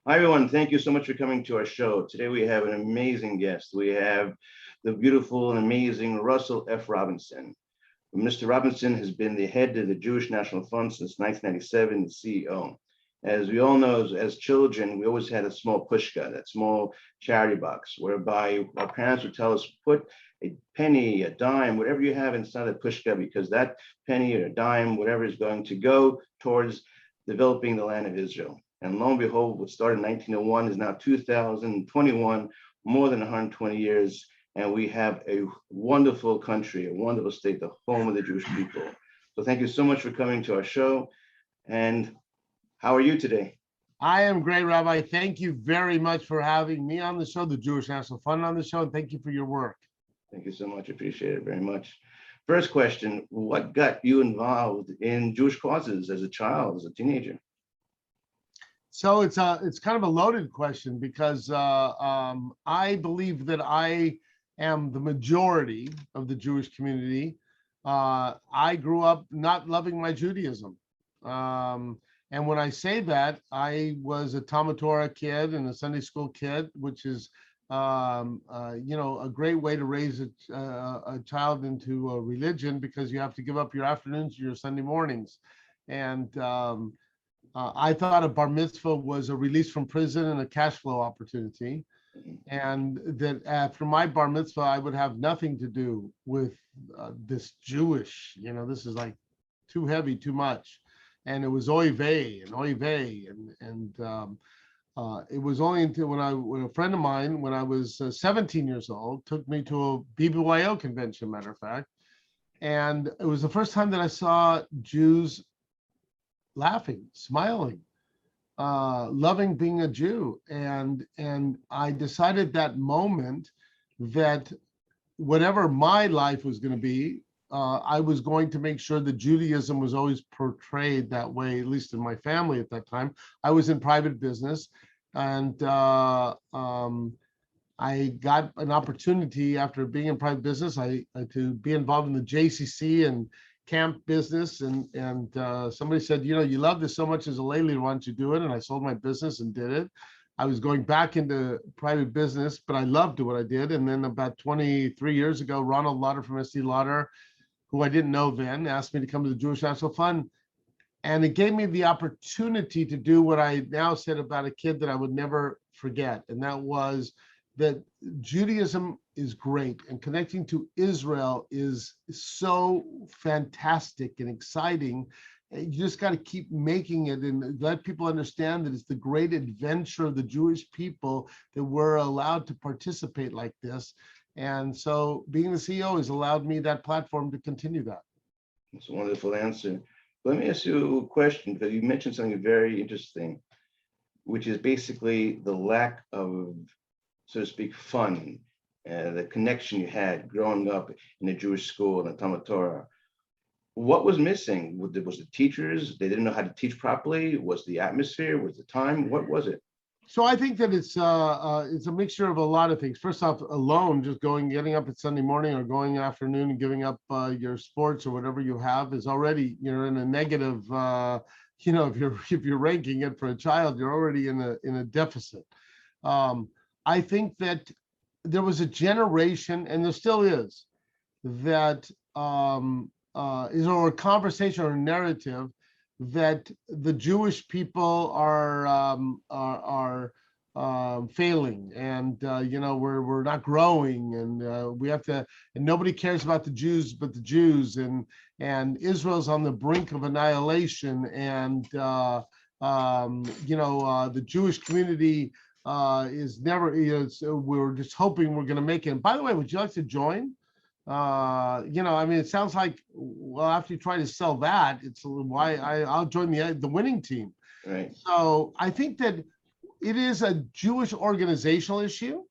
Hi, everyone. Thank you so much for coming to our show. Today we have an amazing guest. We have the beautiful and amazing Russell F. Robinson. Mr. Robinson has been the head of the Jewish National Fund since 1997, the CEO. As we all know, as children, we always had a small pushka, that small charity box, whereby our parents would tell us, put a penny, a dime, whatever you have inside the pushka, because that penny or dime, whatever is going to go towards developing the land of Israel. And lo and behold, what started in 1901 is now 2021, more than 120 years. And we have a wonderful country, a wonderful state, the home of the Jewish people. So thank you so much for coming to our show. And how are you today? I am great, Rabbi. Thank you very much for having me on the show, the Jewish National Fund on the show, and thank you for your work. Thank you so much. Appreciate it very much. First question, what got you involved in Jewish causes as a child, as a teenager? So it's kind of a loaded question because I believe that I am the majority of the Jewish community. I grew up not loving my Judaism. And when I say that, I was a Talmud Torah kid and a Sunday school kid, which is, a great way to raise a child into a religion because you have to give up your afternoons or your Sunday mornings. And I thought a bar mitzvah was a release from prison and a cash flow opportunity. And that after my bar mitzvah, I would have nothing to do with this Jewish, this is like too heavy, too much. And it was oy vey and oy vey. And it was only until when a friend of mine, when I was 17 years old, took me to a BBYO convention, matter of fact. And it was the first time that I saw Jews laughing, smiling, loving being a Jew. And I decided that moment that whatever my life was going to be, I was going to make sure that Judaism was always portrayed that way, at least in my family at that time. I was in private business, and I got an opportunity after being in private business to be involved in the JCC and camp business. And somebody said, you love this so much as a lay leader, why don't you do it? And I sold my business and did it. I was going back into private business, but I loved what I did. And then about 23 years ago, Ronald Lauder from SD Lauder, who I didn't know then, asked me to come to the Jewish National Fund. And it gave me the opportunity to do what I now said about a kid that I would never forget. And that was that Judaism is great, and connecting to Israel is so fantastic and exciting. You just got to keep making it and let people understand that it's the great adventure of the Jewish people that we're allowed to participate like this. And so being the CEO has allowed me that platform to continue that. That's a wonderful answer. Let me ask you a question, because you mentioned something very interesting, which is basically the lack of, so to speak, fun, the connection you had growing up in a Jewish school in the Talmud Torah. What was missing? Was the teachers? They didn't know how to teach properly? Was the atmosphere? Was the time? What was it? So I think that it's a mixture of a lot of things. First off, alone, just getting up at Sunday morning or going afternoon and giving up your sports or whatever you have is already, you're in a negative. If you're ranking it for a child, you're already in a deficit. I think that there was a generation, and there still is, that is a conversation or a narrative that the Jewish people are failing, and we're not growing, and we have to, and nobody cares about the Jews but the Jews, and Israel's on the brink of annihilation, and the Jewish community is never. We're just hoping we're going to make it. And by the way, would you like to join? It sounds like, well, after you try to sell that, it's why I'll join the winning team. Right. So I think that it is a Jewish organizational issue.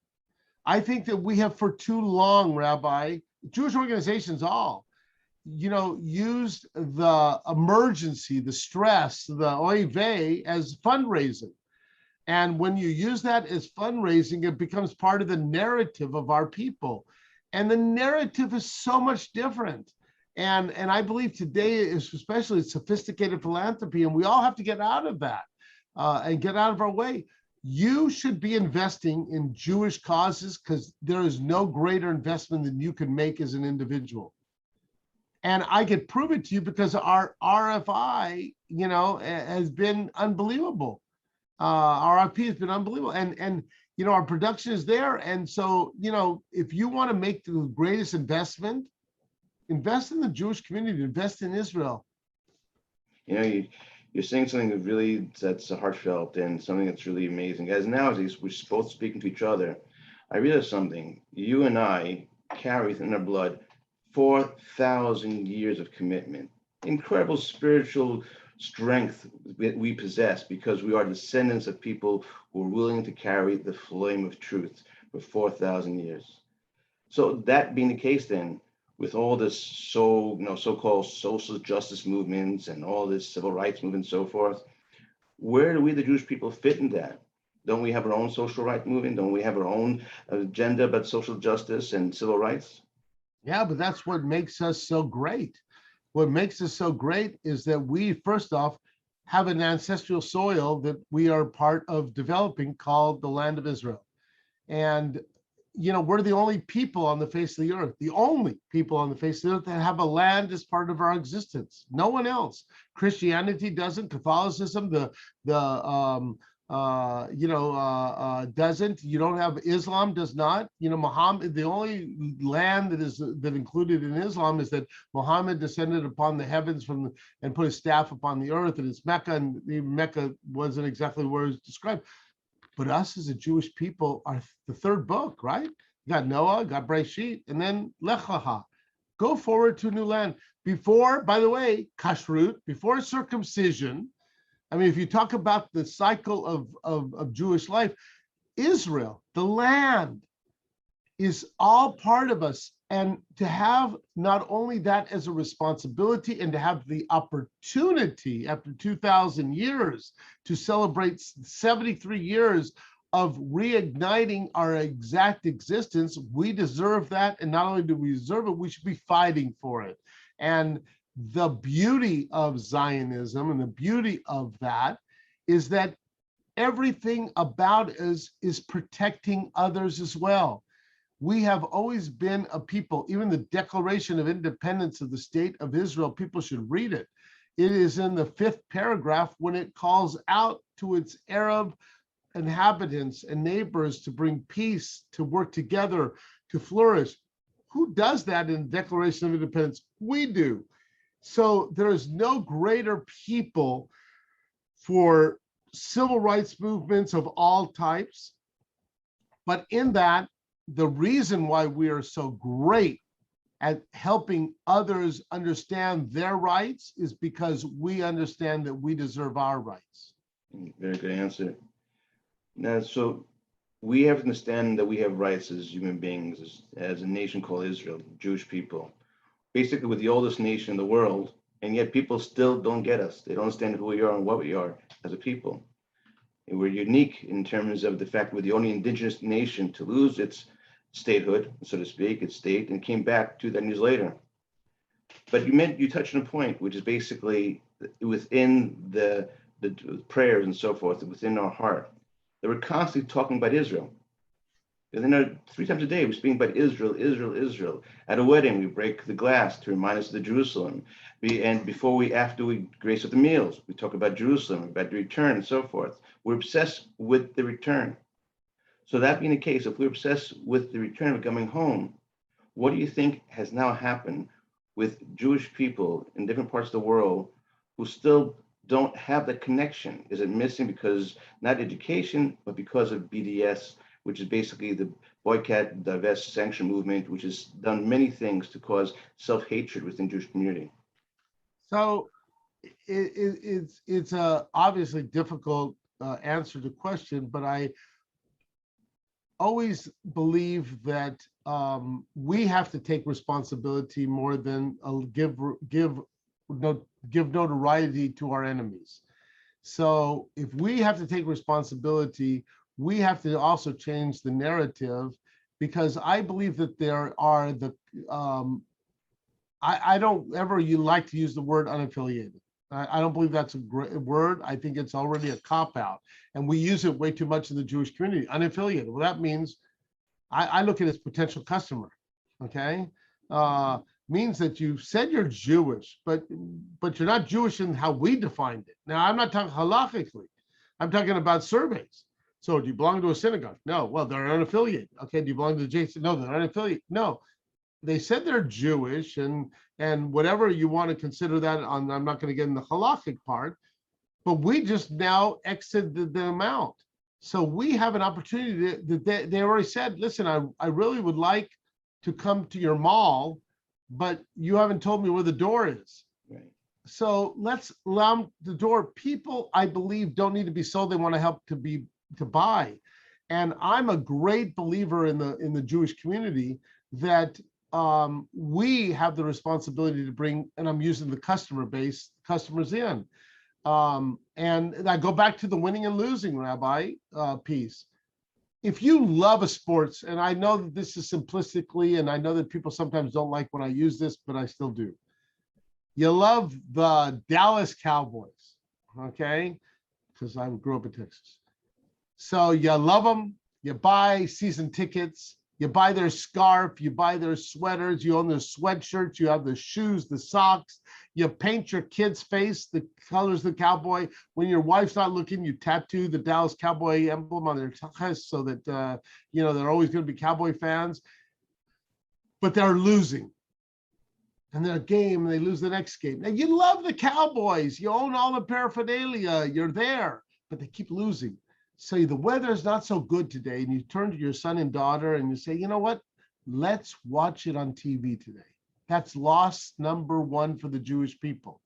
I think that we have for too long, Rabbi, Jewish organizations used the emergency, the stress, the oy vey as fundraising. And when you use that as fundraising, it becomes part of the narrative of our people. And the narrative is so much different. And I believe today is especially sophisticated philanthropy, and we all have to get out of that and get out of our way. You should be investing in Jewish causes because there is no greater investment than you can make as an individual. And I could prove it to you because our RFI, has been unbelievable. RFP has been unbelievable. And our production is there. And so, if you want to make the greatest investment, invest in the Jewish community, invest in Israel. You're saying something that's heartfelt and something that's really amazing. As nowadays, we're both speaking to each other. I realized something. You and I carry within our blood 4,000 years of commitment, incredible spiritual strength that we possess because we are descendants of people who are willing to carry the flame of truth for 4,000 years. So that being the case, then, with all this so-called social justice movements and all this civil rights movement and so forth, where do we, the Jewish people, fit in that? Don't we have our own social right movement? Don't we have our own agenda about social justice and civil rights? Yeah, but that's what makes us so great. What makes us so great is that we, first off, have an ancestral soil that we are part of developing called the land of Israel. And we're the only people on the face of the earth, the only people on the face of the earth that have a land as part of our existence. No one else. Christianity doesn't. Catholicism, doesn't. You don't have Islam, does not. Muhammad. The only land that included in Islam is that Muhammad descended upon the heavens and put his staff upon the earth, and it's Mecca, and Mecca wasn't exactly where it was described. But us as a Jewish people are the third book, right? You got Noah, got Breshit, and then Lech Lecha. Go forward to a new land. Before, by the way, kashrut, before circumcision. I mean, if you talk about the cycle of Jewish life, Israel, the land, is all part of us. And to have not only that as a responsibility and to have the opportunity after 2,000 years to celebrate 73 years of reigniting our exact existence, we deserve that. And not only do we deserve it, we should be fighting for it. And the beauty of Zionism and the beauty of that is that everything about us is protecting others as well. We have always been a people, even the Declaration of Independence of the State of Israel, people should read it. It is in the 5th paragraph when it calls out to its Arab inhabitants and neighbors to bring peace, to work together, to flourish. Who does that in the Declaration of Independence? We do. So there is no greater people for civil rights movements of all types. But in that, the reason why we are so great at helping others understand their rights is because we understand that we deserve our rights. Very good answer. Now, so we have to understand that we have rights as human beings, as a nation called Israel, Jewish people. Basically, we're the oldest nation in the world, and yet people still don't get us. They don't understand who we are and what we are as a people. And we're unique in terms of the fact we're the only indigenous nation to lose its statehood, so to speak, its state, and came back 2,000 years later. But you touched on a point, which is basically within the prayers and so forth, within our heart, that we're constantly talking about Israel. And then 3 times a day, we're speaking about Israel, Israel, Israel. At a wedding, we break the glass to remind us of the Jerusalem. After we grace with the meals, we talk about Jerusalem, about the return, and so forth. We're obsessed with the return. So that being the case, if we're obsessed with the return of coming home, what do you think has now happened with Jewish people in different parts of the world who still don't have that connection? Is it missing because not education, but because of BDS, which is basically the boycott, divest, sanction movement, which has done many things to cause self-hatred within the Jewish community? So it's a obviously difficult answer to question, but I always believe that we have to take responsibility more than give notoriety to our enemies. So if we have to take responsibility, we have to also change the narrative, because I believe that there are I don't ever like to use the word unaffiliated. I don't believe that's a great word. I think it's already a cop-out. And we use it way too much in the Jewish community, unaffiliated. Well, that means I look at it as potential customer, okay? Means that you said you're Jewish, but you're not Jewish in how we defined it. Now, I'm not talking halakhically. I'm talking about surveys. So do you belong to a synagogue? No. Well, they're unaffiliated. Okay, do you belong to the JC? No, they're unaffiliated. No. They said they're Jewish and whatever you want to consider that on, I'm not going to get in the halakhic part, but we just now exited them out. So we have an opportunity that they already said, listen, I really would like to come to your mall, but you haven't told me where the door is. Right. So let's allow the door. People, I believe, don't need to be sold. They want to help to buy. And I'm a great believer in the Jewish community that we have the responsibility to bring, and I'm using the customer base, customers in. And I go back to the winning and losing, Rabbi, piece. If you love a sports, and I know that this is simplistically, and I know that people sometimes don't like when I use this, but I still do. You love the Dallas Cowboys, okay? Because I grew up in Texas. So you love them, you buy season tickets, you buy their scarf, you buy their sweaters, you own their sweatshirts, you have the shoes, the socks, you paint your kid's face, the colors of the cowboy. When your wife's not looking, you tattoo the Dallas Cowboy emblem on their chest so that, they're always going to be Cowboy fans. But they're losing. And they're a game, and they lose the next game. Now, you love the Cowboys. You own all the paraphernalia. You're there, but they keep losing. So the weather is not so good today, and you turn to your son and daughter and you say, you know what? Let's watch it on TV today. That's loss number one for the Jewish people.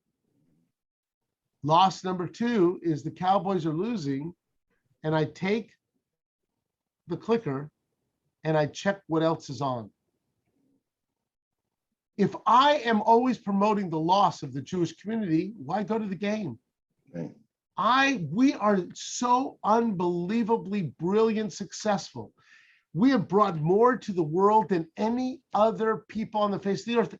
Loss number two is the Cowboys are losing, and I take the clicker and I check what else is on. If I am always promoting the loss of the Jewish community, why go to the game? Right. We are so unbelievably brilliant, successful. We have brought more to the world than any other people on the face of the earth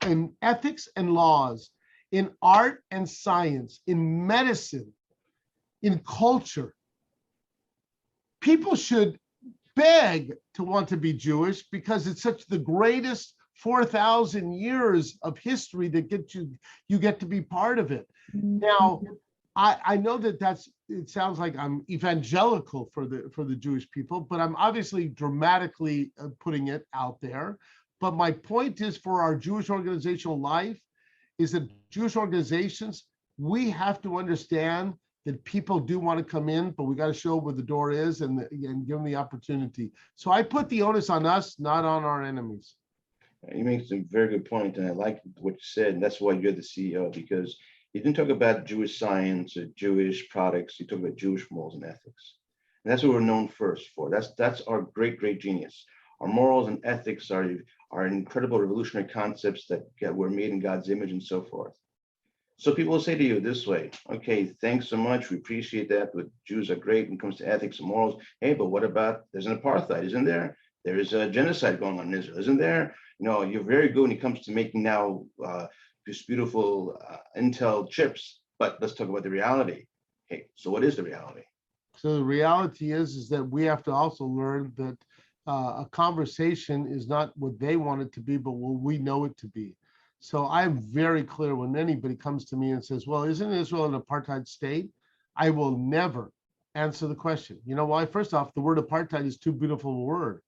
in ethics and laws, in art and science, in medicine, in culture. People should beg to want to be Jewish because it's such the greatest 4,000 years of history that you get to be part of it. Now, I know that it sounds like I'm evangelical for the Jewish people, but I'm obviously dramatically putting it out there. But my point is, for our Jewish organizational life, is that Jewish organizations, we have to understand that people do want to come in, but we got to show where the door is and give them the opportunity. So I put the onus on us, not on our enemies. You make some very good point, and I like what you said, and that's why you're the CEO, because you didn't talk about Jewish science or Jewish products. You talk about Jewish morals and ethics, and that's what we're known first for. That's our great genius. Our morals and ethics are incredible revolutionary concepts that were made in God's image and so forth. So people will say to you this way, okay, thanks so much. We appreciate that. But Jews are great when it comes to ethics and morals. Hey, but what about, there's an apartheid, isn't there? There is a genocide going on in Israel, isn't there? You're very good when it comes to making now this beautiful Intel chips, but let's talk about the reality. Hey, so what is the reality? So the reality is that we have to also learn that a conversation is not what they want it to be, but what we know it to be. So I'm very clear when anybody comes to me and says, well, isn't Israel an apartheid state? I will never answer the question. You know why? First off, the word apartheid is too beautiful a word.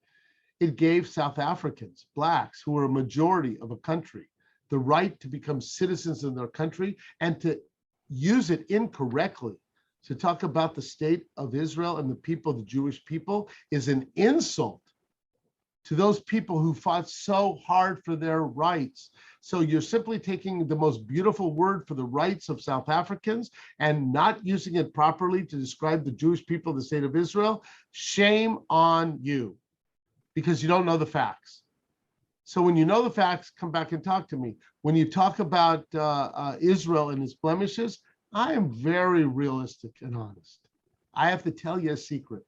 It gave South Africans, blacks, who were a majority of a country, the right to become citizens in their country, and to use it incorrectly. To talk about the state of Israel and the people, the Jewish people, is an insult to those people who fought so hard for their rights. So you're simply taking the most beautiful word for the rights of South Africans and not using it properly to describe the Jewish people of the state of Israel. Shame on you, because you don't know the facts. So when you know the facts, come back and talk to me. When you talk about Israel and its blemishes, I am very realistic and honest. I have to tell you a secret.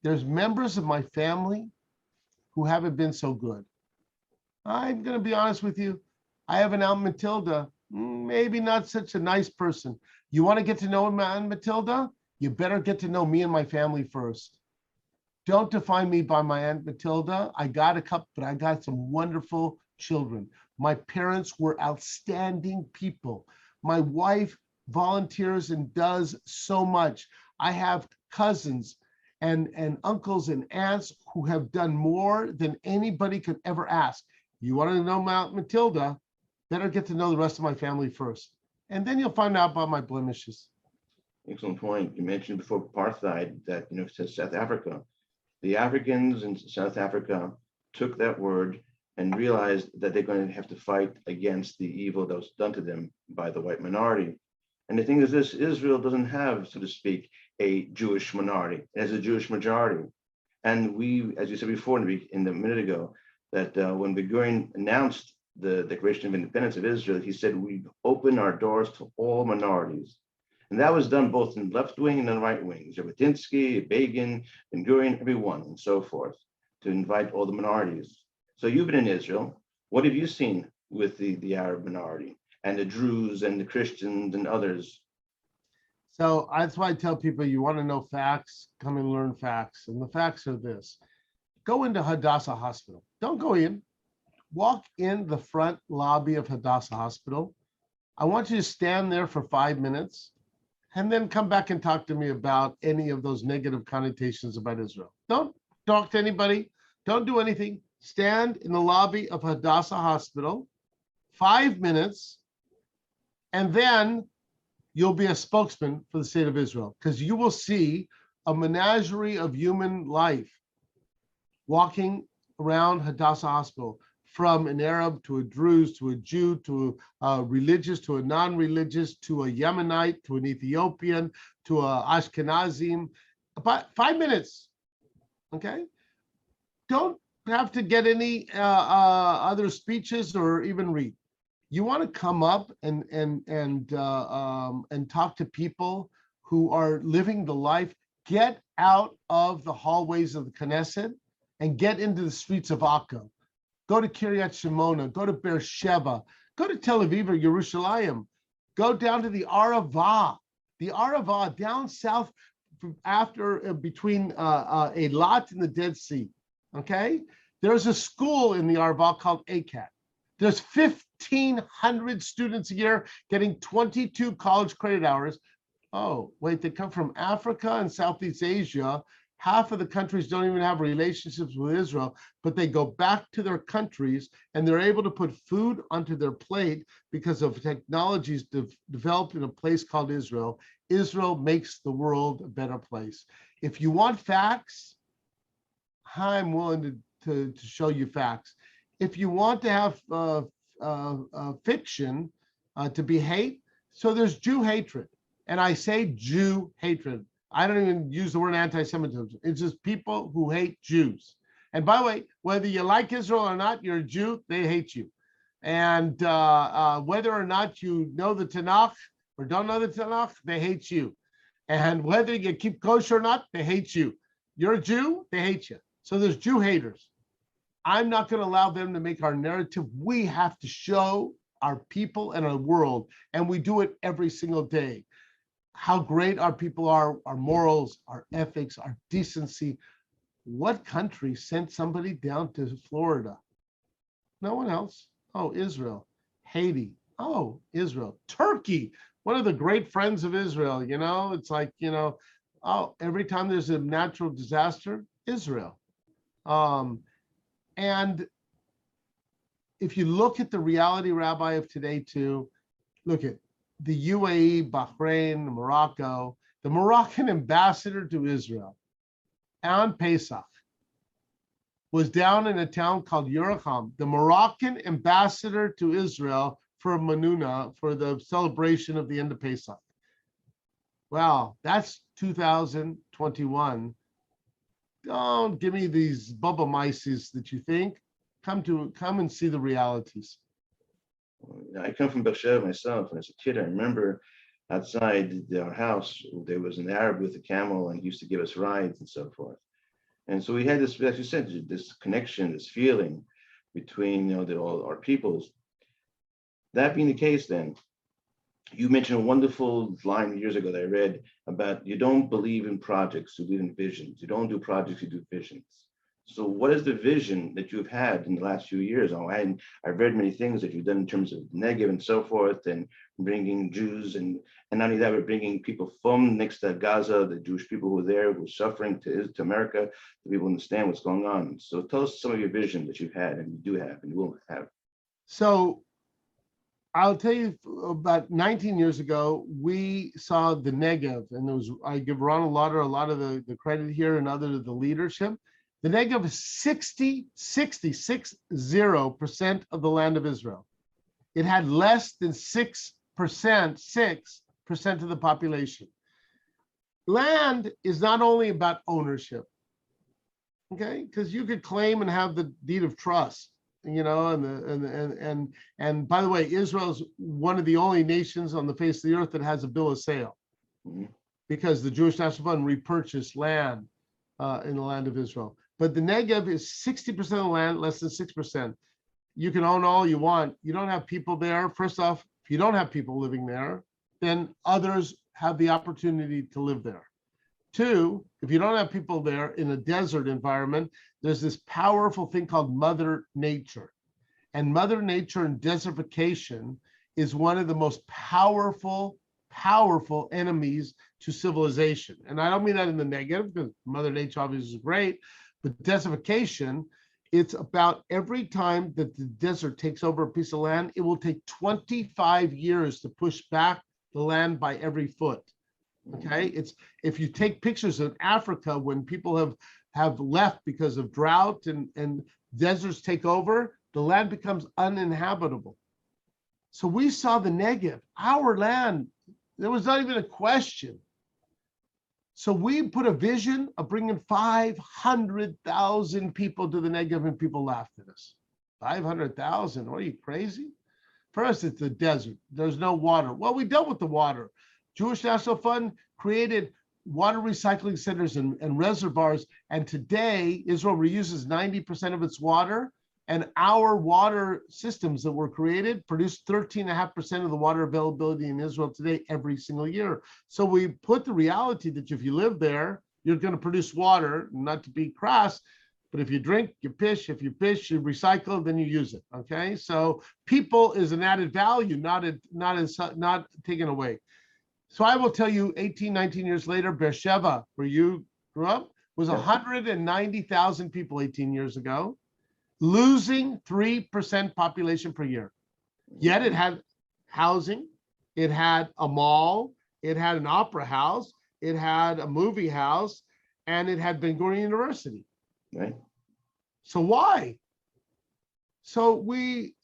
There's members of my family who haven't been so good. I'm going to be honest with you. I have an Aunt Matilda maybe not such a nice person. You want to get to know my Aunt Matilda? You better get to know me and my family first. Don't define me by my Aunt Matilda. I got a couple, but I got some wonderful children. My parents were outstanding people. My wife volunteers and does so much. I have cousins and uncles and aunts who have done more than anybody could ever ask. You want to know Mount Matilda? Better get to know the rest of my family first. And then you'll find out about my blemishes. Excellent point. You mentioned before apartheid that, to South Africa. The Africans in South Africa took that word and realized that they're going to have to fight against the evil that was done to them by the white minority. And the thing is this, Israel doesn't have, so to speak, a Jewish minority. It has a Jewish majority. And we, as you said before in the minute ago, that when Ben-Gurion announced the Declaration of Independence of Israel, he said, we open our doors to all minorities. And that was done both in left wing and in right wing, Jabotinsky, Begin, Ben-Gurion, everyone, and so forth, to invite all the minorities. So you've been in Israel. What have you seen with the Arab minority and the Druze and the Christians and others? So that's why I tell people, you want to know facts, come and learn facts. And the facts are this. Go into Hadassah Hospital. Don't go in. Walk in the front lobby of Hadassah Hospital. I want you to stand there for 5 minutes and then come back and talk to me about any of those negative connotations about Israel. Don't talk to anybody. Don't do anything. Stand in the lobby of Hadassah Hospital, 5 minutes, and then you'll be a spokesman for the state of Israel, because you will see a menagerie of human life walking around Hadassah Hospital, from an Arab to a Druze to a Jew to a religious to a non-religious to a Yemenite to an Ethiopian to a Ashkenazim. About 5 minutes, okay? Don't have to get any other speeches or even read. You want to come up and talk to people who are living the life. Get out of the hallways of the Knesset and get into the streets of Akko. Go to Kiryat Shimona, go to Beersheba, go to Tel Aviv or Yerushalayim, go down to the Arava down south after between Eilat and the Dead Sea, okay? There's a school in the Arava called ACAT. There's 1,500 students a year getting 22 college credit hours. Oh, wait, they come from Africa and Southeast Asia. Half of the countries don't even have relationships with Israel, but they go back to their countries and they're able to put food onto their plate because of technologies developed in a place called Israel. Israel makes the world a better place. If you want facts, I'm willing to show you facts. If you want to have fiction to be hate, so there's Jew hatred. And I say Jew hatred. I don't even use the word anti-Semitism. It's just people who hate Jews. And by the way, whether you like Israel or not, you're a Jew, they hate you. And whether or not you know the Tanakh or don't know the Tanakh, they hate you. And whether you keep kosher or not, they hate you. You're a Jew, they hate you. So there's Jew haters. I'm not going to allow them to make our narrative. We have to show our people and our world, and we do it every single day, how great our people are, our morals, our ethics, our decency. What country sent somebody down to Florida? No one else. Oh, Israel. Haiti. Oh, Israel. Turkey, one of the great friends of Israel. It's like, oh, every time there's a natural disaster, Israel. And if you look at the reality, Rabbi, of today too, look at the UAE, Bahrain, Morocco, the Moroccan ambassador to Israel on Pesach was down in a town called Yeracham, the Moroccan ambassador to Israel for Manuna, for the celebration of the end of Pesach. Wow, that's 2021. Don't give me these bubble mices that you think. Come and see the realities. I come from Beersheba myself, and as a kid, I remember outside our house, there was an Arab with a camel, and he used to give us rides and so forth. And so we had this, as you said, this connection, this feeling between all our peoples. That being the case, then, you mentioned a wonderful line years ago that I read about you don't believe in projects, you believe in visions. You don't do projects, you do visions. So what is the vision that you've had in the last few years? I've read many things that you've done in terms of Negev and so forth, and bringing Jews, and not only that, but bringing people from next to Gaza, the Jewish people who are there, who are suffering, to America, to people understand what's going on. So tell us some of your vision that you've had, and you do have, and you will have. So I'll tell you, about 19 years ago, we saw the Negev, and I give Ronald Lauder a lot of the credit here and other of the leadership. The Negev is 60% of the land of Israel. It had less than 6% of the population. Land is not only about ownership, okay? Because you could claim and have the deed of trust, you know, and by the way, Israel is one of the only nations on the face of the earth that has a bill of sale, because the Jewish National Fund repurchased land in the land of Israel. But the Negev is 60% of the land, less than 6%. You can own all you want. You don't have people there. First off, if you don't have people living there, then others have the opportunity to live there. Two, if you don't have people there in a desert environment, there's this powerful thing called Mother Nature. And Mother Nature and desertification is one of the most powerful enemies to civilization. And I don't mean that in the negative, because Mother Nature obviously is great, but desertification, it's about every time that the desert takes over a piece of land, it will take 25 years to push back the land by every foot. Okay, it's, if you take pictures of Africa when people have left because of drought and deserts take over, the land becomes uninhabitable. So we saw the Negev, our land, there was not even a question. So we put a vision of bringing 500,000 people to the Negev, and people laughed at us. 500,000, what are you, crazy? First, it's the desert, there's no water. Well, we dealt with the water. Jewish National Fund created water recycling centers and reservoirs, and today Israel reuses 90% of its water, and our water systems that were created produce 13.5% of the water availability in Israel today every single year. So we put the reality that if you live there, you're going to produce water, not to be crass, but if you drink, you piss. If you piss, you recycle, then you use it. Okay, so people is an added value, not taken away. So I will tell you, 18, 19 years later, Beersheba, where you grew up, was 190,000 people 18 years ago, losing 3% population per year. Yet it had housing, it had a mall, it had an opera house, it had a movie house, and it had Ben Gurion University. Right. So why? So we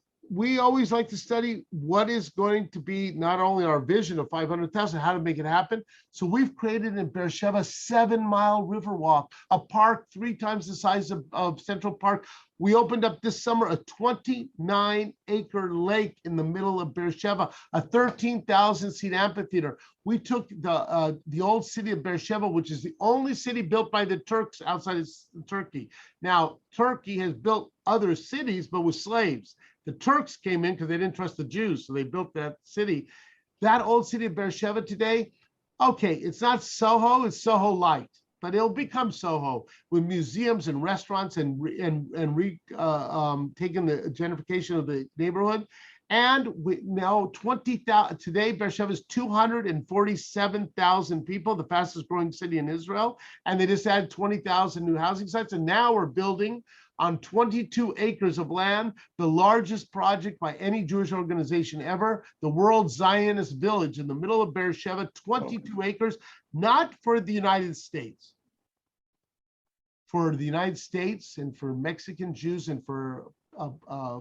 always like to study what is going to be not only our vision of 500,000, how to make it happen. So we've created in Beersheba a 7-mile river walk, a park 3 times the size of Central Park. We opened up this summer a 29-acre lake in the middle of Beersheba, a 13,000-seat amphitheater. We took the old city of Beersheba, which is the only city built by the Turks outside of Turkey. Now, Turkey has built other cities, but with slaves. The Turks came in because they didn't trust the Jews, so they built that city. That old city of Beersheba today, okay, it's not Soho, it's Soho Light, but it'll become Soho with museums and restaurants and taking the gentrification of the neighborhood. And we now 20,000, today Beersheba is 247,000 people, the fastest growing city in Israel. And they just added 20,000 new housing sites. And now we're building on 22 acres of land, the largest project by any Jewish organization ever, the World Zionist Village in the middle of Beersheba, 22 acres, not for the United States. For the United States and for Mexican Jews and for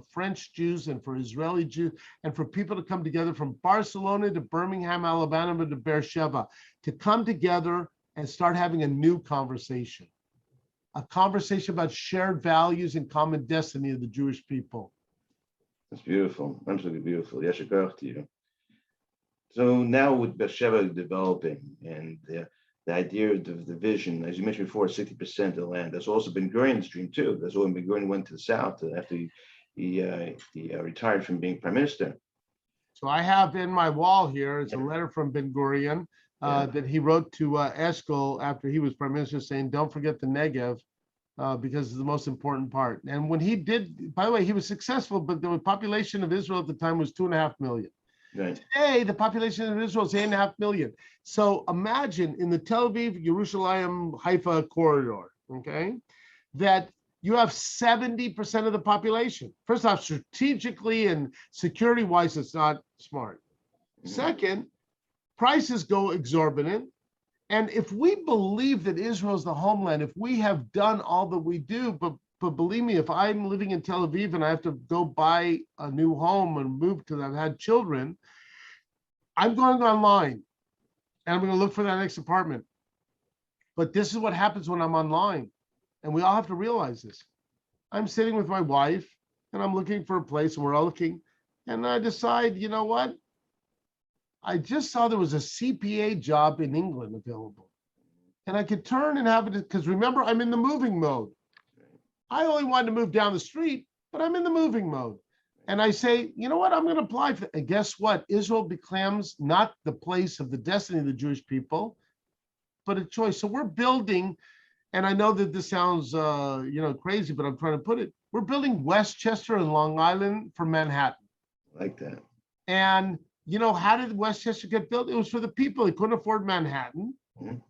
French Jews and for Israeli Jews and for people to come together from Barcelona to Birmingham, Alabama to Beersheba, to come together and start having a new conversation. A conversation about shared values and common destiny of the Jewish people. That's beautiful, absolutely beautiful. Yasher koach to you. So now with Beersheba developing and the idea of the vision, as you mentioned before, 60% of the land, that's also Ben Gurion's dream too. That's when Ben Gurion went to the south after he retired from being prime minister. So I have in my wall here, it's a letter from Ben Gurion that he wrote to Eshkol after he was prime minister, saying, don't forget the Negev, because it's the most important part. And when he did, by the way, he was successful, but the population of Israel at the time was 2.5 million. Right. Today, the population of Israel is 8.5 million. So imagine in the Tel Aviv, Yerushalayim, Haifa corridor, okay, that you have 70% of the population. First off, strategically and security-wise, it's not smart. Second, prices go exorbitant. And if we believe that Israel is the homeland, if we have done all that we do, but believe me, if I'm living in Tel Aviv and I have to go buy a new home and move because I've had children, I'm going online and I'm going to look for that next apartment. But this is what happens when I'm online. And we all have to realize this. I'm sitting with my wife and I'm looking for a place and we're all looking. And I decide, you know what? I just saw there was a CPA job in England available. And I could turn and have it, because remember, I'm in the moving mode. I only wanted to move down the street, but I'm in the moving mode. And I say, you know what, I'm going to apply for it. And guess what? Israel becomes not the place of the destiny of the Jewish people, but a choice. So we're building, and I know that this sounds crazy, but I'm trying to put it, we're building Westchester and Long Island for Manhattan. I like that. And you know, how did Westchester get built? It was for the people. They couldn't afford Manhattan,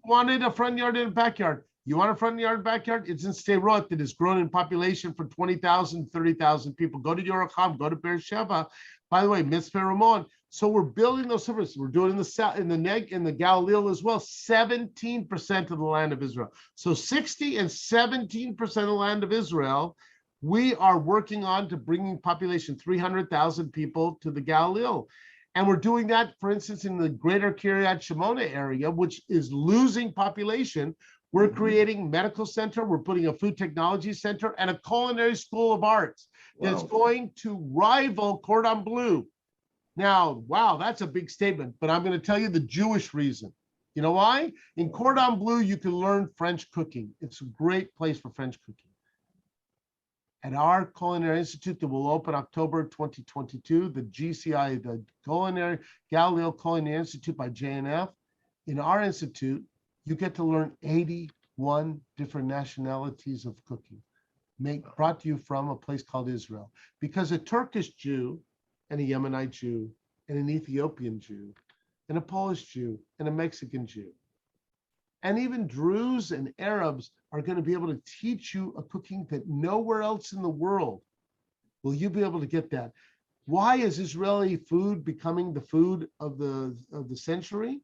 wanted a front yard and a backyard. You want a front yard and backyard? It's in Sderot that has grown in population for 20,000, 30,000 people. Go to Yerachim, go to Beersheba. By the way, Mitzvah Ramon. So we're building those services. We're doing in the south, in the Galilee as well. 17% of the land of Israel. So 60 and 17% of the land of Israel, we are working on to bringing population 300,000 people to the Galilee. And we're doing that, for instance, in the greater Kiryat Shemona area, which is losing population. We're creating medical center. We're putting a food technology center and a culinary school of arts that's going to rival Cordon Bleu. Now, wow, that's a big statement, but I'm going to tell you the Jewish reason. You know why? In Cordon Bleu, you can learn French cooking. It's a great place for French cooking. At our Culinary Institute that will open October 2022, the GCI, the Galileo Culinary Institute by JNF, in our institute, you get to learn 81 different nationalities of cooking, brought to you from a place called Israel. Because a Turkish Jew and a Yemenite Jew and an Ethiopian Jew and a Polish Jew and a Mexican Jew, and even Druze and Arabs are going to be able to teach you a cooking that nowhere else in the world will you be able to get that. Why is Israeli food becoming the food of the century?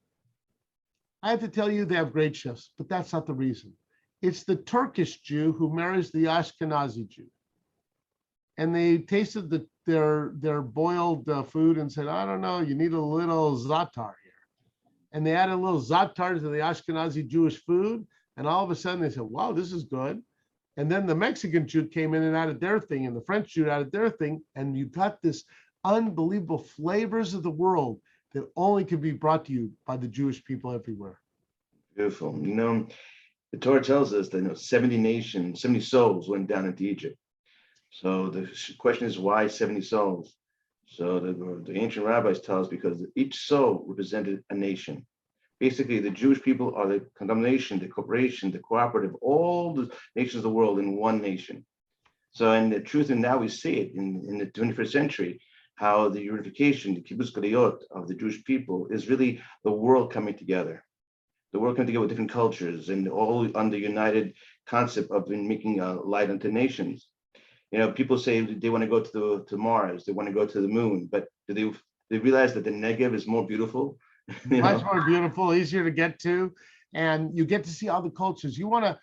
I have to tell you, they have great chefs, but that's not the reason. It's the Turkish Jew who marries the Ashkenazi Jew. And they tasted their boiled food and said, I don't know, you need a little za'atar here. And they added a little za'atar to the Ashkenazi Jewish food. And all of a sudden they said, wow, this is good. And then the Mexican Jew came in and added their thing, and the French Jew added their thing. And you got this unbelievable flavors of the world that only can be brought to you by the Jewish people everywhere. Beautiful. You know, the Torah tells us that 70 nations, 70 souls went down into Egypt. So the question is, why 70 souls? So the ancient rabbis tell us because each soul represented a nation. Basically, the Jewish people are the combination, the corporation, the cooperative, all the nations of the world in one nation. So, and the truth, and now we see it in the 21st century, how the unification, the kibbutz galiyot of the Jewish people is really the world coming together. The world coming together with different cultures and all under united concept of making a light unto nations. You know, people say they want to go to Mars, they want to go to the moon, but do they realize that the Negev is more beautiful? Much more beautiful, easier to get to, and you get to see all the cultures. You want to,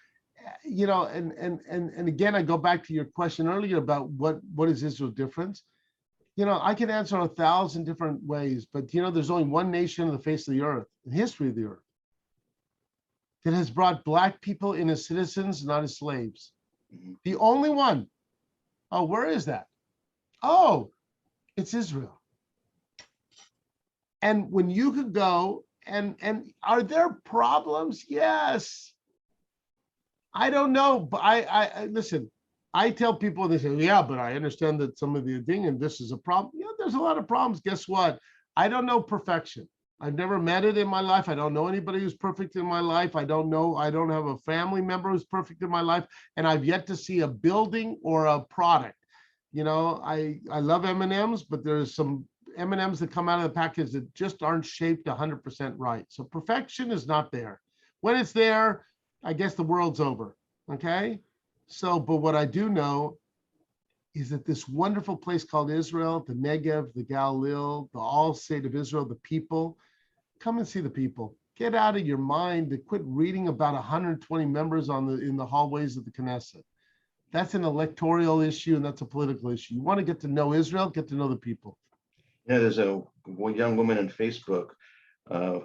and again, I go back to your question earlier about what is Israel's difference. I can answer 1,000 different ways, but there's only one nation on the face of the earth, in the history of the earth, that has brought Black people in as citizens, not as slaves. The only one. Oh, where is that? Oh, it's Israel. And when you could go, and are there problems? Yes. I don't know, but I listen, I tell people, they say, yeah, but I understand that some of the thing, and this is a problem. Yeah, there's a lot of problems. Guess what? I don't know perfection. I've never met it in my life. I don't know anybody who's perfect in my life. I don't have a family member who's perfect in my life. And I've yet to see a building or a product. You know, I love M&Ms, but there's some M&Ms that come out of the package that just aren't shaped 100% right. So perfection is not there. When it's there, I guess the world's over. Okay. So, but what I do know is that this wonderful place called Israel, the Negev, the Galil, the all state of Israel, the people, come and see the people. Get out of your mind to quit reading about 120 members in the hallways of the Knesset. That's an electoral issue and that's a political issue. You want to get to know Israel, get to know the people. You know, there's a young woman on Facebook,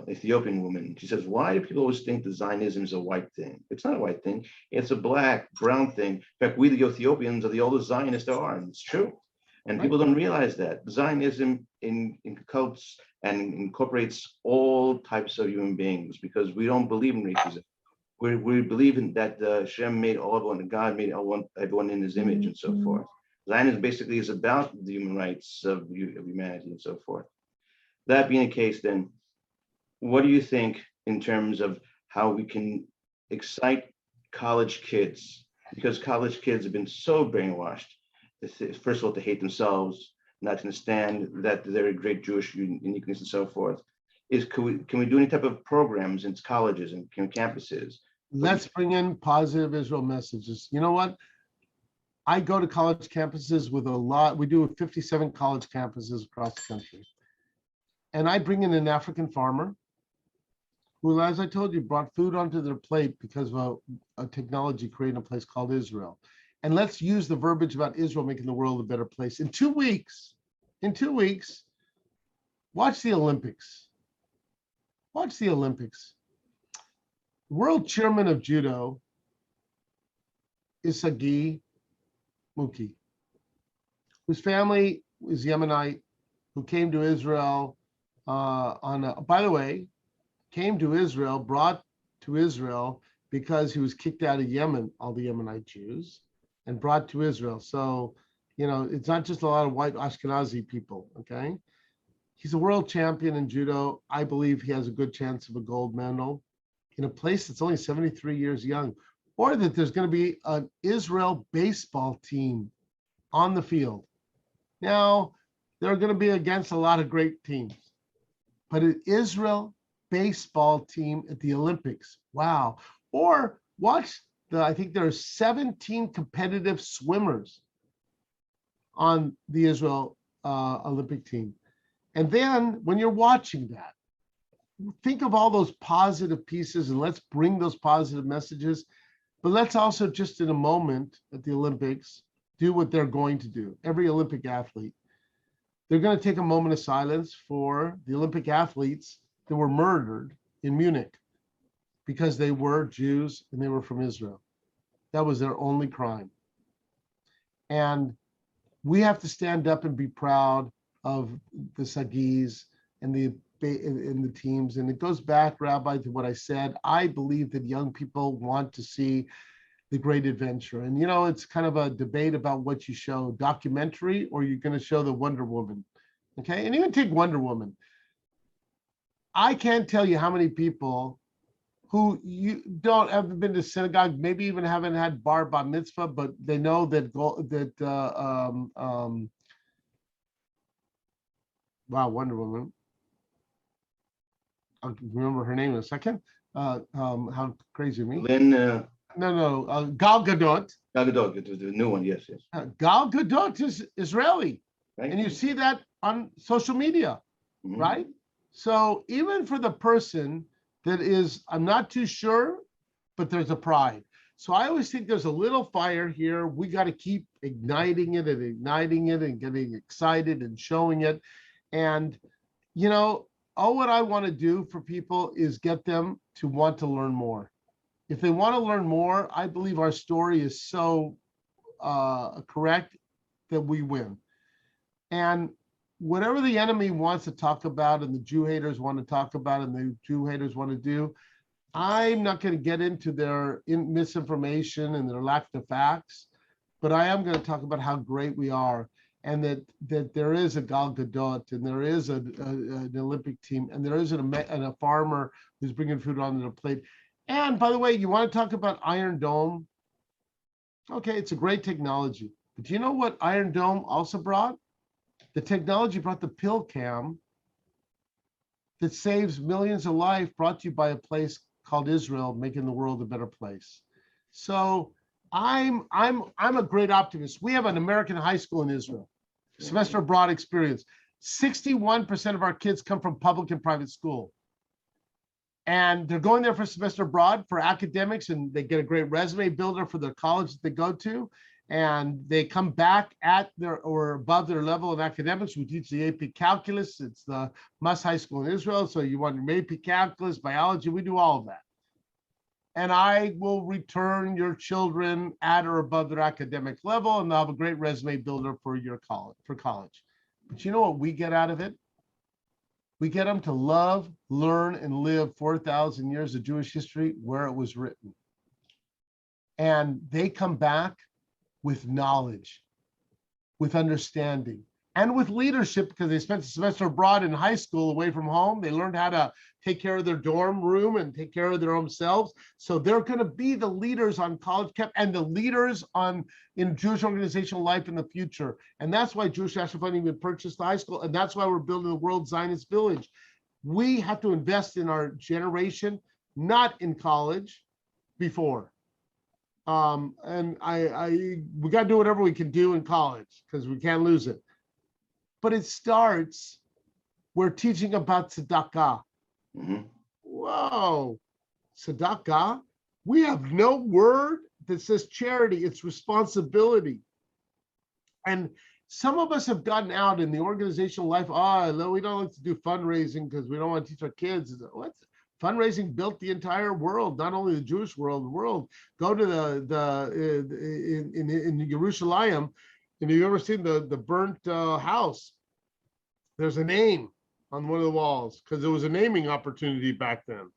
Ethiopian woman. She says, why do people always think that Zionism is a white thing? It's not a white thing. It's a black, brown thing. In fact, we, the Ethiopians, are the oldest Zionists there are, and it's true. And people don't realize that. Zionism inculcates and incorporates all types of human beings because we don't believe in racism. We believe in that Hashem made all everyone, God made everyone in his image and so forth. Zionism basically is about the human rights of humanity and so forth. That being the case, then, what do you think in terms of how we can excite college kids? Because college kids have been so brainwashed, first of all, to hate themselves, not to understand that they're a great Jewish uniqueness and so forth. Can we do any type of programs in colleges and campuses? Let's bring in positive Israel messages. You know what? I go to college campuses with a lot. We do 57 college campuses across the country. And I bring in an African farmer who, as I told you, brought food onto their plate because of a technology created in a place called Israel. And let's use the verbiage about Israel making the world a better place. In 2 weeks, watch the Olympics. Watch the Olympics. World chairman of judo is Sagi Muki, whose family is Yemenite, who came to Israel by the way, came to Israel, brought to Israel because he was kicked out of Yemen, all the Yemenite Jews, and brought to Israel. So, you know, it's not just a lot of white Ashkenazi people, okay? He's a world champion in judo. I believe he has a good chance of a gold medal in a place that's only 73 years young, or that there's going to be an Israel baseball team on the field. Now, they're going to be against a lot of great teams, but an Israel baseball team at the Olympics. Wow. Or watch I think there are 17 competitive swimmers on the Israel Olympic team. And then when you're watching that, think of all those positive pieces and let's bring those positive messages. But let's also just in a moment at the Olympics, do what they're going to do. Every Olympic athlete, they're going to take a moment of silence for the Olympic athletes that were murdered in Munich because they were Jews and they were from Israel. That was their only crime. And we have to stand up and be proud of the Sagis and the teams. And it goes back, Rabbi, to what I said. I believe that young people want to see the great adventure. And, you know, it's kind of a debate about what you show, documentary, or you're going to show the Wonder Woman. Okay. And even take Wonder Woman. I can't tell you how many people who you haven't been to synagogue, maybe even haven't had bar mitzvah, but they know that wow, Wonder Woman. I'll remember her name in a second. How crazy of me. Lynn. Gal Gadot. Gal Gadot, the new one, yes. Gal Gadot is Israeli. Right. And you see that on social media, right? So even for the person that is, I'm not too sure, but there's a pride. So I always think there's a little fire here. We got to keep igniting it and getting excited and showing it. And, you know, all what I want to do for people is get them to want to learn more. If they want to learn more, I believe our story is so correct that we win. And whatever the enemy wants to talk about and the Jew haters want to talk about and the Jew haters want to do, I'm not going to get into their misinformation and their lack of facts, but I am going to talk about how great we are. and that there is a Gal Gadot, and there is an Olympic team, and there is and a farmer who's bringing food on their plate. And by the way, you want to talk about Iron Dome? Okay, it's a great technology. But do you know what Iron Dome also brought? The technology brought the pill cam that saves millions of lives, brought to you by a place called Israel, making the world a better place. So I'm a great optimist. We have an American high school in Israel, semester abroad experience. 61% of our kids come from public and private school. And they're going there for semester abroad for academics, and they get a great resume builder for their college that they go to. And they come back at their or above their level of academics. We teach the AP calculus. It's the must high school in Israel. So you want your AP calculus, biology, we do all of that. And I will return your children at or above their academic level, and they'll have a great resume builder for your college. But you know what we get out of it? We get them to love, learn, and live 4,000 years of Jewish history where it was written. And they come back with knowledge, with understanding, and with leadership, because they spent a semester abroad in high school away from home. They learned how to take care of their dorm room and take care of their own selves. So they're going to be the leaders on college camp and the leaders in Jewish organizational life in the future. And that's why Jewish National Fund even purchased the high school. And that's why we're building the World Zionist Village. We have to invest in our generation, not in college before. And we got to do whatever we can do in college because we can't lose it. But it starts, we're teaching about tzedakah. Mm-hmm. Whoa, tzedakah? We have no word that says charity, it's responsibility. And some of us have gotten out in the organizational life, we don't like to do fundraising because we don't want to teach our kids. What? Fundraising built the entire world, not only the Jewish world, the world. Go to in Jerusalem, and have you ever seen the burnt house? There's a name on one of the walls because there was a naming opportunity back then.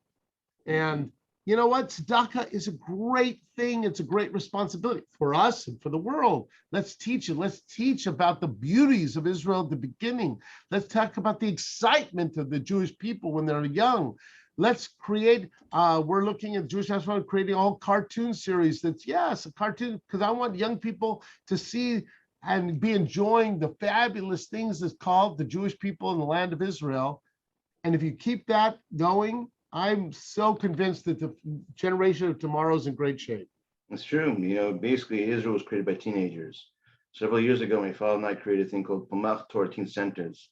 And you know what? Tzedakah is a great thing. It's a great responsibility for us and for the world. Let's teach it. Let's teach about the beauties of Israel at the beginning. Let's talk about the excitement of the Jewish people when they're young. Let's create, we're looking at Jewish National Fund creating a whole cartoon series that's, yes, a cartoon, because I want young people to see and be enjoying the fabulous things that's called the Jewish people in the land of Israel. And if you keep that going, I'm so convinced that the generation of tomorrow is in great shape. It's true. You know, basically Israel was created by teenagers. Several years ago, my father and I created a thing called Pamach Torah Teen Centers.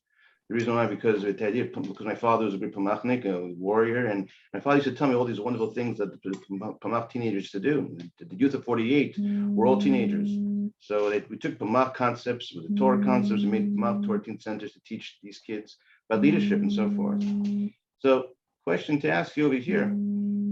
The reason why, because my father was a great Pamachnik, a warrior, and my father used to tell me all these wonderful things that the Pamach teenagers to do. The youth of 48 were all teenagers. So we took Pamach concepts with the Torah concepts and made Pamach Torah Teen Centers to teach these kids about leadership and so forth. So, question to ask you over here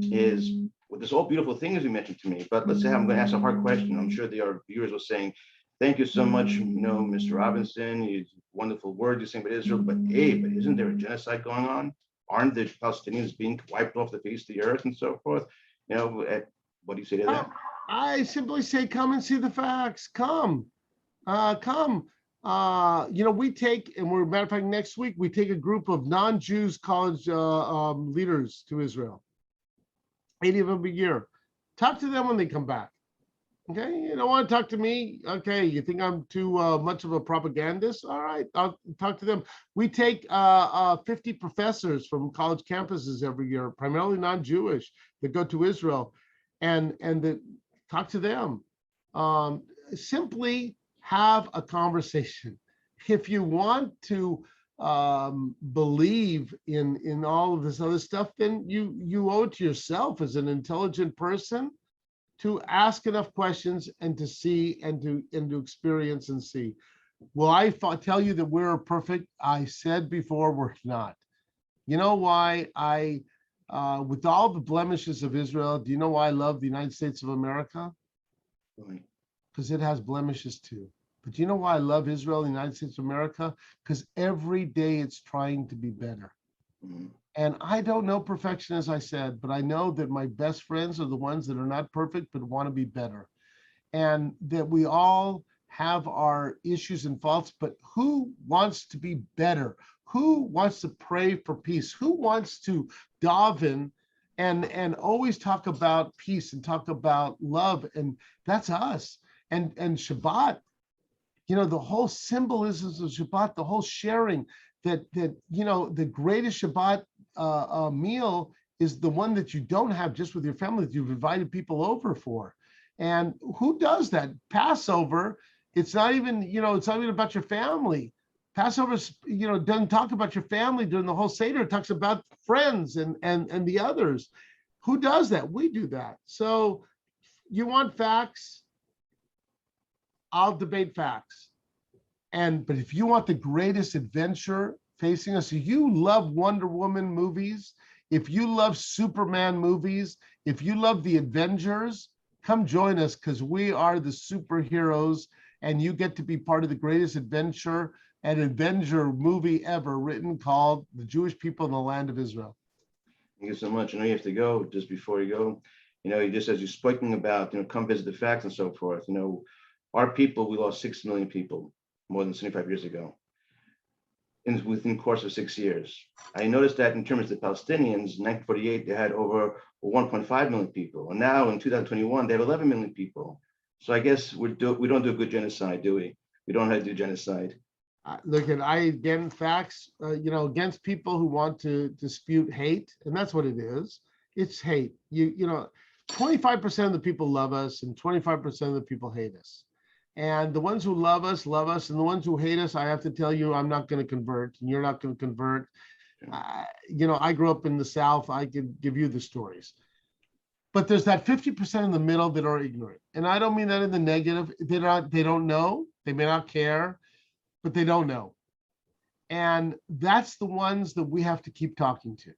is, with this all beautiful things you mentioned to me, but let's say I'm going to ask a hard question. I'm sure our viewers will saying, thank you so much, Mr. Robinson. You wonderful word you're saying about Israel, but isn't there a genocide going on? Aren't the Palestinians being wiped off the face of the earth and so forth? What do you say to that? I simply say, come and see the facts. Come. We take, and we're, matter of fact, next week, we take a group of non-Jews college leaders to Israel. 80 of them a year. Talk to them when they come back. Okay, you don't want to talk to me? Okay, you think I'm too much of a propagandist? All right, I'll talk to them. We take 50 professors from college campuses every year, primarily non-Jewish, that go to Israel, and talk to them. Simply have a conversation. If you want to believe in all of this other stuff, then you owe it to yourself as an intelligent person to ask enough questions and to see and to experience and see. Will I tell you that we're perfect? I said before, we're not. You know why with all the blemishes of Israel, do you know why I love the United States of America? Because it has blemishes too. But you know why I love Israel, the United States of America? Because every day it's trying to be better. Mm-hmm. And I don't know perfection, as I said, but I know that my best friends are the ones that are not perfect, but want to be better. And that we all have our issues and faults, but who wants to be better? Who wants to pray for peace? Who wants to daven and always talk about peace and talk about love? And that's us. And Shabbat, the whole symbolisms of Shabbat, the whole sharing, that the greatest Shabbat meal is the one that you don't have just with your family, that you've invited people over for. And who does that? Passover, it's not even, it's not even about your family. Passover, doesn't talk about your family during the whole Seder. It talks about friends and the others. Who does that? We do that. So you want facts? I'll debate facts. But if you want the greatest adventure facing us, if you love Wonder Woman movies, if you love Superman movies, if you love the Avengers, come join us, because we are the superheroes, and you get to be part of the greatest adventure movie ever written, called The Jewish People in the Land of Israel. Thank you so much. I know you have to go. Just before you go, just as you're speaking about, come visit the facts and so forth. Our people, we lost 6 million people more than 75 years ago, within the course of 6 years. I noticed that in terms of the Palestinians, in 1948, they had over 1.5 million people. And now in 2021, they have 11 million people. So I guess we don't do a good genocide, do we? We don't know how to do genocide. Look, facts, against people who want to dispute hate, and that's what it is. It's hate. 25% of the people love us, and 25% of the people hate us. And the ones who love us, and the ones who hate us, I have to tell you, I'm not going to convert, and you're not going to convert. I grew up in the South. I can give you the stories. But there's that 50% in the middle that are ignorant. And I don't mean that in the negative. They don't know. They may not care, but they don't know. And that's the ones that we have to keep talking to.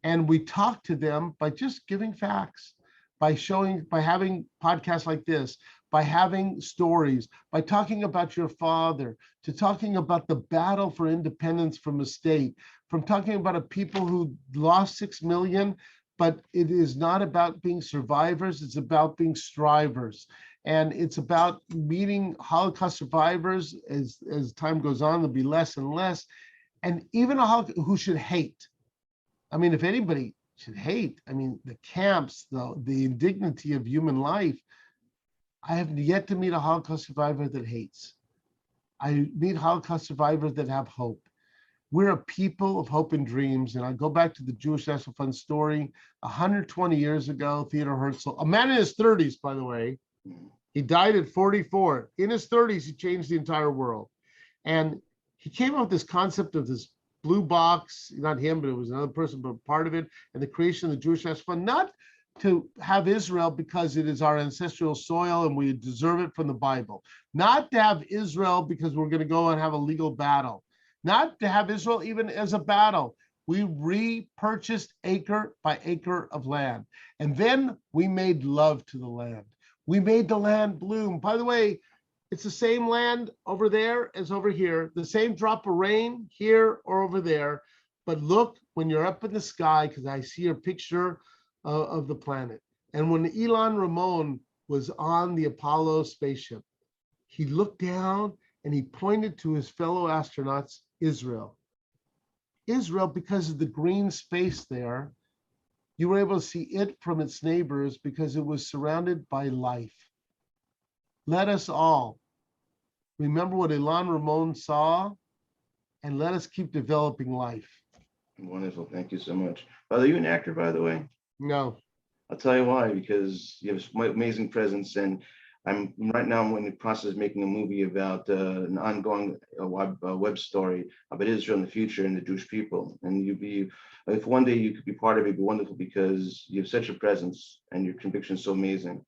And we talk to them by just giving facts, by having podcasts like this, by having stories, by talking about your father, to talking about the battle for independence from a state, from talking about a people who lost 6 million, but it is not about being survivors, it's about being strivers. And it's about meeting Holocaust survivors. As time goes on, there'll be less and less. And even who should hate. I mean, if anybody should hate, the camps, the indignity of human life. I have yet to meet a Holocaust survivor that hates. I meet Holocaust survivors that have hope. We're a people of hope and dreams. And I go back to the Jewish National Fund story. 120 years ago, Theodor Herzl, a man in his 30s, by the way, he died at 44. In his 30s, he changed the entire world. And he came up with this concept of this blue box, not him, but it was another person, but part of it, and the creation of the Jewish National Fund, not to have Israel because it is our ancestral soil and we deserve it from the Bible, not to have Israel because we're going to go and have a legal battle, not to have Israel even as a battle. We repurchased acre by acre of land, and then we made love to the land. We made the land bloom. By the way, it's the same land over there as over here, the same drop of rain here or over there. But look, when you're up in the sky, because I see a picture of the planet. And when Ilan Ramon was on the Apollo spaceship, he looked down and he pointed to his fellow astronauts, Israel. Israel, because of the green space there, you were able to see it from its neighbors because it was surrounded by life. Let us all remember what Ilan Ramon saw, and let us keep developing life. Wonderful. Thank you so much. Are you an actor, by the way? No. I'll tell you why, because you have amazing presence, and I'm in the process of making a movie about an ongoing web story about Israel in the future and the Jewish people. And if one day you could be part of it, it'd be wonderful, because you have such a presence and your conviction is so amazing.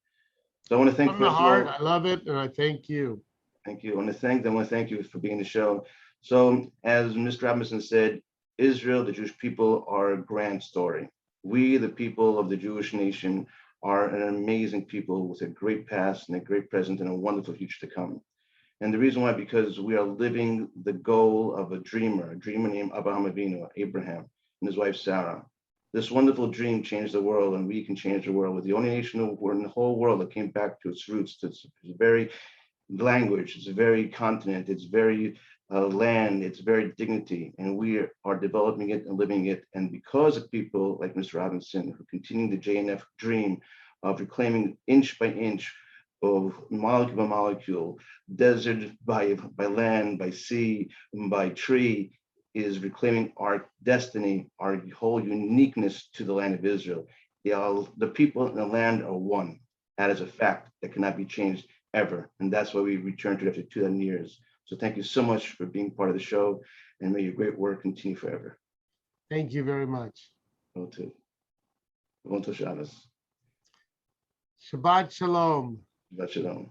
So I want to thank, from the heart, I love it, and I thank you. Thank you. I want to thank you for being on the show. So, as Mr. Robinson said, Israel, the Jewish people, are a grand story. We, the people of the Jewish nation, are an amazing people with a great past and a great present and a wonderful future to come. And the reason why, because we are living the goal of a dreamer named Abraham Avinu, Abraham, and his wife Sarah. This wonderful dream changed the world, and we can change the world. We're the only nation in the whole world that came back to its roots, to its very language, its very continent, its very land, its very dignity, and we are developing it and living it. And because of people like Mr. Robinson, who continue the JNF dream of reclaiming inch by inch, of molecule by molecule, desert by land, by sea, by tree, is reclaiming our destiny, our whole uniqueness to the land of Israel. The people in the land are one. That is a fact that cannot be changed ever. And that's why we returned to it after 2,000 years. So thank you so much for being part of the show, and may your great work continue forever. Thank you very much. Go to Shabbos. Shabbat Shalom. Shabbat Shalom.